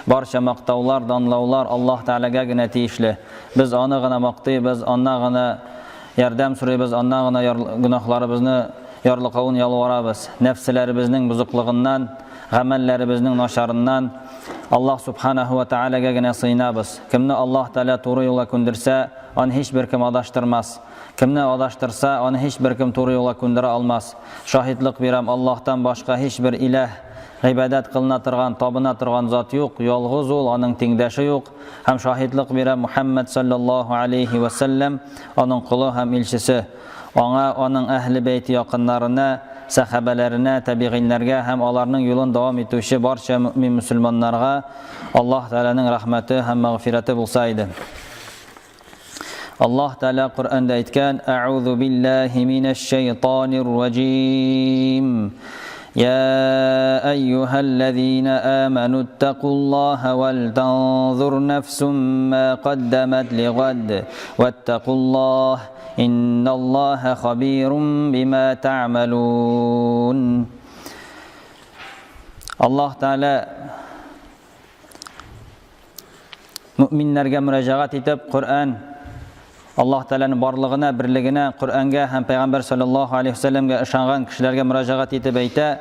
Barcha maqtovlar, danlovlar Alloh taolaga gina tegishli. Biz uni gina maqtaymiz, ondan gina yordam so'raymiz, ondan gina gunohlarimizni yorliqovini yalvaramiz. Nafslarimizning buzuqligidan, amallarimizning nosharindan Allah subhanahu va taolaga gina sığınabız. Kimni Alloh taolo to'g'ri yo'lga ko'ndirsa, uni hech bir kim adashtirmas. Kimni adashtirsa, uni hech bir kim to'g'ri yo'lga ko'ndira olmas. Shohidlik beram, Allohdan boshqa hech bir iloh ibodat qilina turgan, tobina turgan zot yo'q, yolg'iz u, uning tengdoshi yo'q. Ham shohidlik beram Muhammad sallallohu alayhi va sallam uning quli ham elchisi. Ona, uning ahli beyti yaqinlarına, sahabalarına, tabi'inlarga ham ularning yo'lini davom etuvchi barcha mu'min musulmonlarga Alloh taolaning rahmati ham mag'firati bo'lsa edi. Allah Teala Kur'an'da aytgan: "A'udhu billahi mineşşeytanirracim. Ya eyyuhellezina amanu ittaqullaha vel tanzur nefsum ma qaddamat ligad vettakullah innallaha habirun bima ta'malun." Allah Teala müminlerge müracaat etip Kur'an Allah Teala'nın barlığına, birligine, Kur'an'ga hem Peygamber sallallahu aleyhi ve sellem'ge ışangan kişilerge müracaat etip ayta: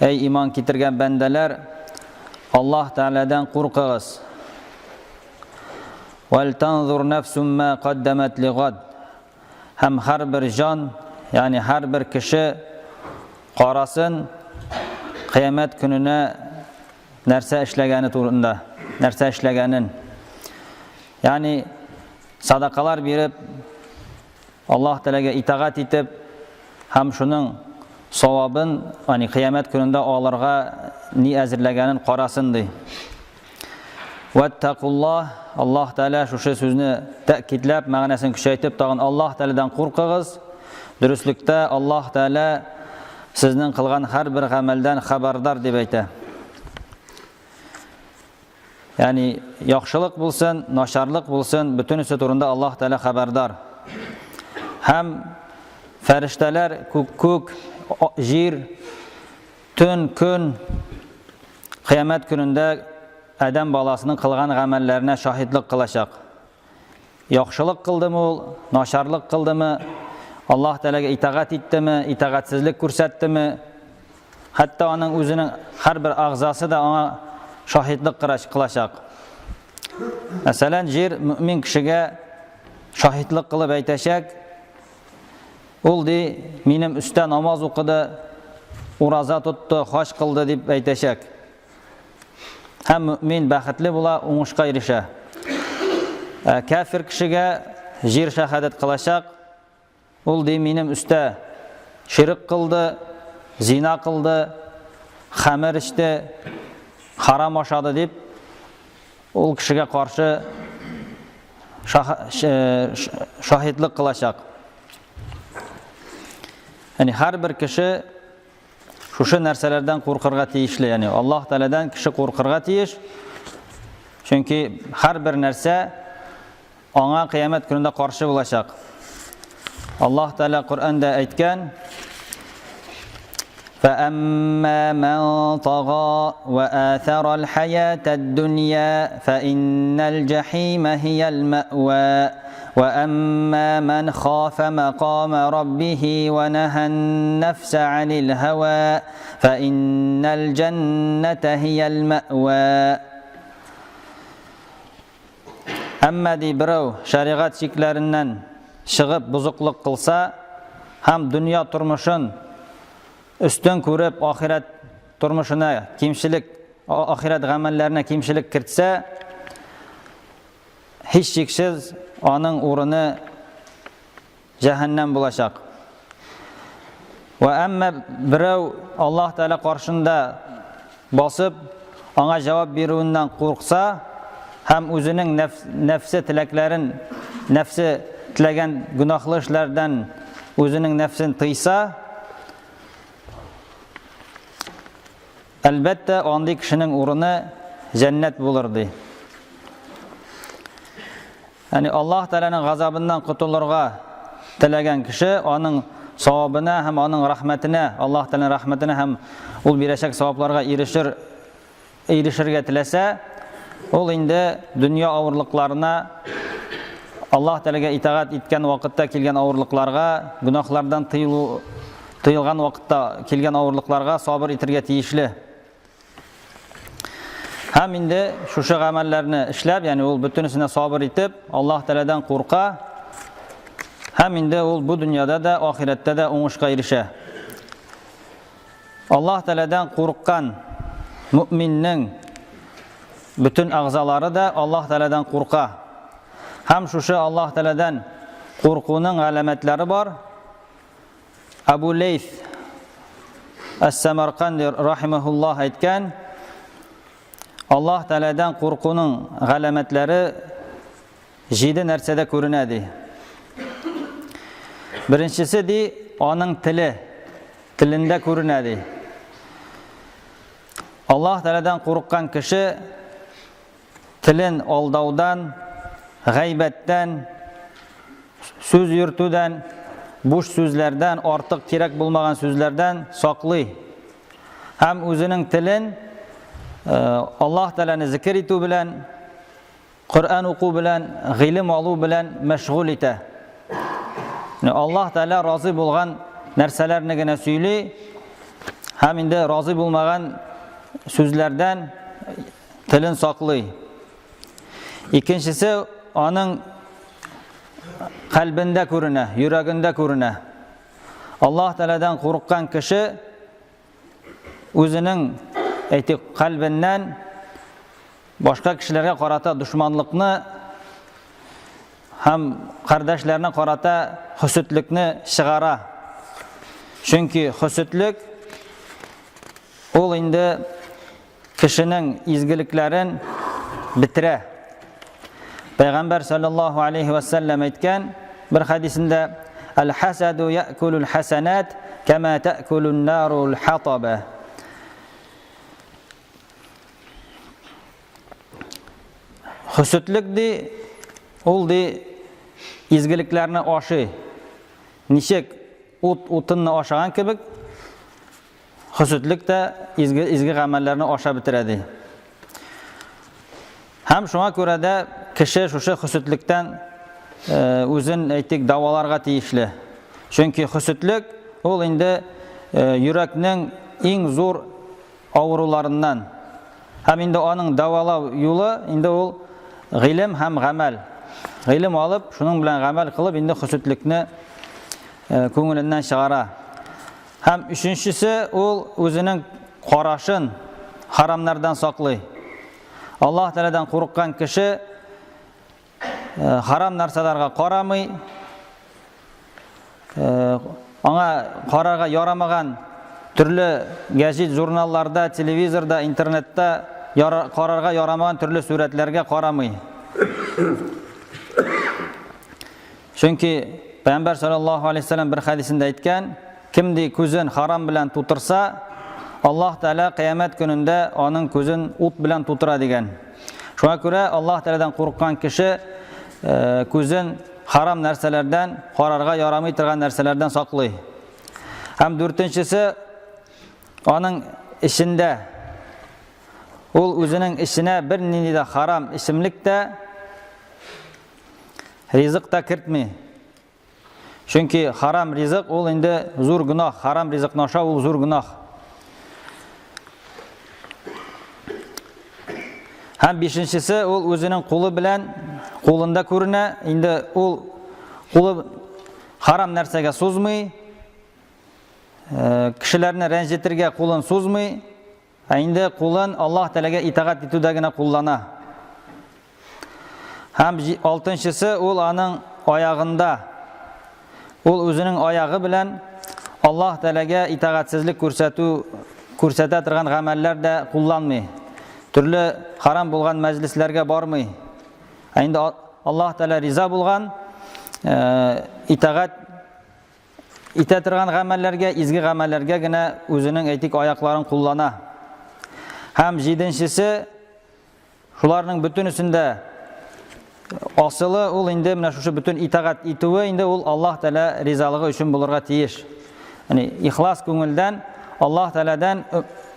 "Ey iman getirgen bendeler, Allah Teala'dan korkağız. Vel tanzur nefsum ma qaddamat ligad." Hem her bir can, yani her bir kişi qarasın kıyamet gününe nerse işlegeni turunda, nerse işlegenin. Yani sadakalar berip Allah Teala'ga itaat etip hem şunun savabın hani kıyamet gününde alırga ni azirlegenin qarasın dey. Vettakullah, Allah Teala şu sözünü ta'kidlab, ma'nasini kuchaytib tag'in Allah Teala'dan qo'rqig'iz. Durustlikda Allah Teala sizning qilgan har bir amaldan xabardor deb aytadi. Yani yaxshilik bo'lsin, nosharlik bo'lsin, butunisi turunda Allah Teala xabardor. Hem farishtalar ko'k, yer, tun, kun qiyomat kunida adam balasının qilgan amallarına şahidlik qilacak. Yaxshilik qildimi ol, nosharlik qildimi, Allah Teala'ga itaat etdimi, itaatsizlik ko'rsatdimi, hatto uning o'zining har bir a'zosi da ona şahidlik qilacak. Masalan, yer mümin kishiga şahidlik qilib aytashak, ul de menim usta namoz o'qidi, roza tutdi, haj qildi deb aytashak. Hem mümin baxtli bo'la, o'ngishga erisha. Kafir kishiga yer shahodat qilashaq, ul de menim usta shirk qildi, zina qildi, xamir ichdi, haram oshadi deb ul kishiga qarshi shahidlik qilashaq. Yani har bir kishi şu narsalardan qo'rqirga tegishli, yani Allah Teala'dan kishi qo'rqirga tegish. Chunki har bir narsa ona qiyomat kunida qarshi bo'lacak. Allah Teala Kur'an'da aytgan: "Fa'amma man tagha wa athara al-hayata ad-dunya fa innal jahima hiyal ma'wa wa amma man khafa maqama rabbih wa naha an-nafsa 'anil hawa fa innal jannata hiyal ma'wa." Amma di birov shariat cheklaridan chiqib buzuqlik qilsa, ham dunyo turmushin üstün ko'rib oxirat turmushina kimchilik, oxirat amallarına kimchilik kiritsa, hech cheksiz onun o'rni jahannam bo'lacak. Va amma birov Allah Teala qarshında bosib, ona javob beruvundan qo'rqsa, hem o'zining nafsi tilaklarin, nafsi tilagan gunohli ishlardan o'zining nafsini tiysa, albatta onday kishining o'rni jannat bo'lurdi. Yani Allah Teala'nın gazabından qutulurga tilagan kishi onun savabına hem onun rahmetine, Allah Teala'nın rahmetine hem ul birashak savablarga erishirga tilasa, Ул инде дөнья авырлыкларына, Аллаһ Тәгаләгә итагать иткән вакытта килгән авырлыкларга, гөнаһлардан тыелган вакытта килгән авырлыкларга сабыр итәргә тиешле. Һәм инде шушы гамәлләрне эшләп, ягъни ул бөтенесенә сабыр итеп, Аллаһ Тәгаләдән курка. Һәм инде ул бу дөньяда да, ахирәттә дә уңышка ирешә. Аллаһ Тәгаләдән курккан мөэминнең bütün ағзалары да Аллаһ Тәгаләдән курка. Һәм шушы Аллаһ Тәгаләдән куркуның галәмәтләре бар. Абу Лейс Әс-Самарканди рахимахуллаһ әйткән, Аллаһ Тәгаләдән куркуның галәмәтләре 7 нәрсәдә күренә ди. Беренчесе ди, аның телендә күренә ди. Аллаһ Тәгаләдән курккан кеше телен алдаудан, гайбәттән, сүз йөртүдән, буш сүзләрдән, артык кирәк булмаган сүзләрдән саклый. Һәм үзенең телен Аллаһ Тәгаләне зикр итү белән, Коръан уку белән, гыйлем алу белән мәшгуль итә. Аллаһ Тәгалә разый булган нәрсәләрне генә сөйли, һәм инде разый булмаган сүзләрдән телен саклый. Икенчесе, аның калбендә күренә, йөрәгендә күренә. Аллаһ Тәгаләдән курыккан кеше үзенең калбеннән башка кешеләргә карата душманлыкны һәм кардәшләренә карата хөсетлекне чыгара. Чөнки хөсетлек ул инде кешенең изгелекләрен битерә. Пәйгамбәр саллаллаһу алейхи ва саллям әйткән бер хадисендә: "Әл-хасаду я'кулул хасанат кама та'кулун нарул хатаба." Хөсетлек ди, ул ди изгелекләрне ашый. Ничек утынны ашаган кебек, хөсетлек тә изге гамәлләрне аша битерә ди. Һәм шуңа күрә дә кеше шушы хөсетлектән үзен даваларга тиешле. Чөнки хөсетлек ул инде йөрәкнең иң зур авыруларыннан. Һәм инде аның давалау юлы инде ул гыйлем һәм гамәл. Гыйлем алып, шуның белән гамәл кылып, инде хөсетлекне күңеленнән чыгара. Һәм өченчесе, ул үзенең карашын харамнардан саклый. Аллаһ Тәгаләдән курыккан кеше харам нәрсәләргә карамый, аңа карарга ярамаган төрле гәҗит журналларда, телевизорда, интернетта карарга ярамаган төрле сурәтләргә карамый. Чөнки Пәйгамбәр саллаллаһу алейхи ва саллям бер хадисендә әйткән, кемди күзен харам белән тутырса, Аллаһ Тәгалә кыямәт көнендә аның күзен ут белән тутыра дигән. Шуңа күрә Аллаһ Тәгаләдән курыккан кеше күзен харам нәрсәләрдән, карарга ярамый торган нәрсәләрдән саклый. Һәм дүртенчесе, аның эчендә ул үзенең эченә бер нинди дә харам исемлек тә, ризык та кертми. Чөнки харам ризык ул инде зур гунах, харам ризыкны ашау ул зур гунах. Һәм бишенчесе, ул үзенең кулы белән, кулында күренә, инде ул кулы харам нәрсәгә сузмый, кешеләрне рәнҗетергә кулын сузмый, инде кулын Аллаһ Тәгаләгә итагать итүдә генә куллана. Һәм алтынчысы, ул аның аягында, ул үзенең аягы белән Аллаһ Тәгаләгә итагатьсезлек күрсәтә торган гамәлләр дә кулланмый. Төрле харам булган мәҗлесләргә бармый. Инде Аллаһ Тәгалә риза булган итагать итә торган гамәлләргә, изге гамәлләргә генә үзенең аякларын куллана. Һәм җиденчесе, шуларның бөтенесендә асылы ул инде менә шушы бөтен итагать итүе инде ул Аллаһ Тәгалә ризалыгы өчен булырга тиеш. Яни ихлас күңелдән Аллаһ Тәгаләдән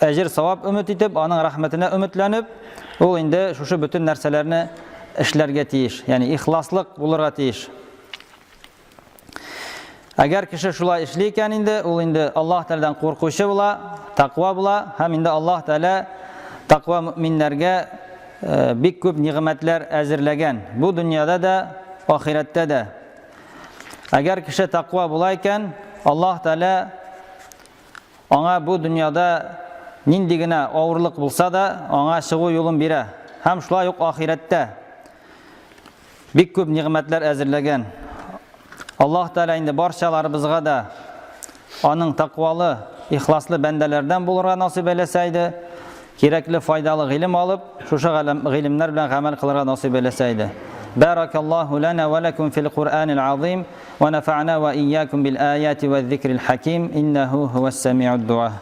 әҗер савап өмет итеп, аның рәхмәтенә өметләнеп, ул инде шушы бөтен нәрсәләрне эшләргә тиеш, ягъни ихласлык булырга тиеш. Әгәр кеше шулай эшли икән инде, ул инде Аллаһ Тәгаләдән куркучы була, тақва була, һәм инде Аллаһ Тәгалә тақва мөминнәргә бик күп ниғмәтләр әзерләгән. Бу дөньяда да, ахирәттә дә. Әгәр кеше тақва була икән, Аллаһ Тәгалә аңа бу дөньяда нинди генә авырлык булса да, аңа чыгу юлын бирә. Һәм шулай ук ахирәттә бик күп ниғмәтләр әзерләгән. Аллаһ Тәгалә инде барчаларыбызга да аның тақвалы, ихласлы бәндәләрдән булырга насыйп әйләсә иде, кирәкле файдалы гыйлем алып, шушы гыйлемнәр белән гамәл кылырга насыйп әйләсә иде. Баракаллаху лана ва лакум фил Qur'анил азим ва нафa'на ва iyyakum bil ayati ваз зикрил хаким иннаху хувас сами'уд дуа.